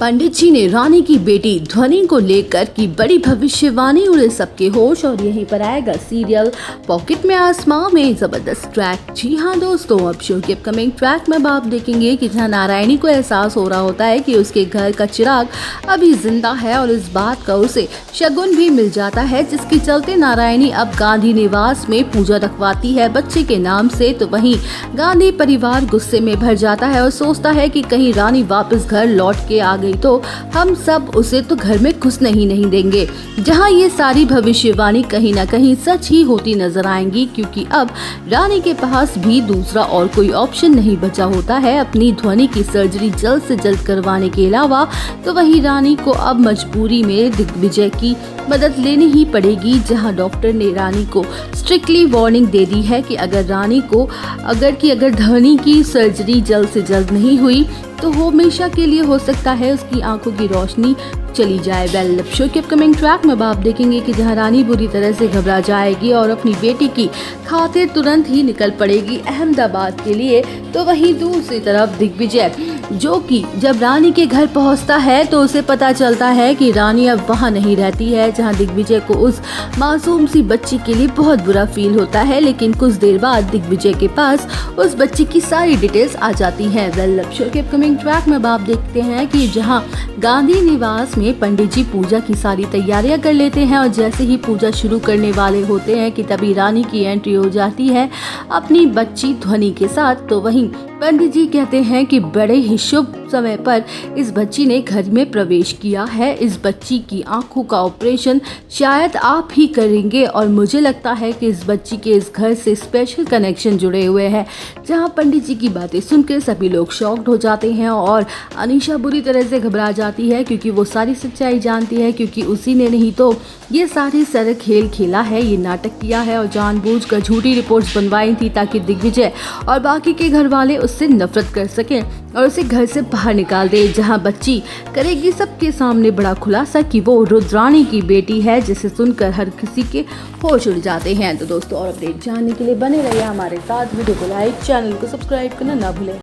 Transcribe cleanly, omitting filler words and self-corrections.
पंडित जी ने रानी की बेटी ध्वनि को लेकर की बड़ी भविष्यवाणी, उड़े सबके होश। और यहीं पर आएगा सीरियल पॉकेट में आसमां में जबरदस्त ट्रैक। जी हाँ दोस्तों, अब शो के अपकमिंग ट्रैक में आप देखेंगे कि जहाँ नारायणी को एहसास हो रहा होता है कि उसके घर का चिराग अभी जिंदा है और इस बात का उसे शगुन भी मिल जाता है, जिसके चलते नारायणी अब गांधी निवास में पूजा रखवाती है बच्चे के नाम से। तो वहीं गांधी परिवार गुस्से में भर जाता है और सोचता है कि कहीं रानी वापस घर लौट के आ गई तो हम सब उसे तो घर में घुस नहीं देंगे। जहां ये सारी भविष्यवाणी कहीं ना कहीं सच ही होती नजर आएंगी, क्योंकि अब रानी के पास भी दूसरा और कोई ऑप्शन नहीं बचा होता है अपनी ध्वनि की सर्जरी जल्द से जल्द करवाने के अलावा। तो वहीं रानी को अब मजबूरी में दिग्विजय की मदद लेनी ही पड़ेगी, जहां डॉक्टर ने रानी को स्ट्रिक्टली वार्निंग दे दी है कि अगर ध्वनि की सर्जरी जल्द से जल्द नहीं हुई तो हमेशा के लिए हो सकता है उसकी आंखों की रोशनी चली जाए। वेल, शो के अपकमिंग ट्रैक में आप देखेंगे कि जहां रानी बुरी तरह से घबरा जाएगी और अपनी बेटी की खातिर तुरंत ही निकल पड़ेगी अहमदाबाद के लिए। तो वहीं दूसरी तरफ दिग्विजय, जो कि जब रानी के घर पहुंचता है तो उसे पता चलता है कि रानी अब वहां नहीं रहती है, जहां दिग्विजय को उस मासूम सी बच्ची के लिए बहुत बुरा फील होता है। लेकिन कुछ देर बाद दिग्विजय के पास उस बच्ची की सारी डिटेल्स आ जाती हैं। वेल, शो के अपकमिंग ट्रैक में आप देखते हैं कि जहां गांधी निवास में पंडित जी पूजा की सारी तैयारियां कर लेते हैं और जैसे ही पूजा शुरू करने वाले होते हैं कि तभी रानी की एंट्री हो जाती है अपनी बच्ची ध्वनि के साथ। तो वहीं पंडित जी कहते हैं कि बड़े ही शुभ समय पर इस बच्ची ने घर में प्रवेश किया है। इस बच्ची की आंखों का ऑपरेशन शायद आप ही करेंगे और मुझे लगता है कि इस बच्ची के इस घर से स्पेशल कनेक्शन जुड़े हुए हैं। जहां पंडित जी की बातें सुनकर सभी लोग शॉक्ड हो जाते हैं और अनीशा बुरी तरह से घबरा जाती है, क्योंकि वो सारी सच्चाई जानती है, क्योंकि उसी ने नहीं तो ये सारे खेल खेला है, ये नाटक किया है और जानबूझकर झूठी रिपोर्ट्स बनवाई थी ताकि दिग्विजय और बाकी के घर वाले उससे नफरत कर सकें और उसे घर से बाहर निकाल दे। जहां बच्ची करेगी सबके सामने बड़ा खुलासा कि वो रुद्राणी की बेटी है, जिसे सुनकर हर किसी के होश उड़ जाते हैं। तो दोस्तों, और अपडेट जानने के लिए बने रहिए हमारे साथ। वीडियो को लाइक, चैनल को सब्सक्राइब करना ना भूलें।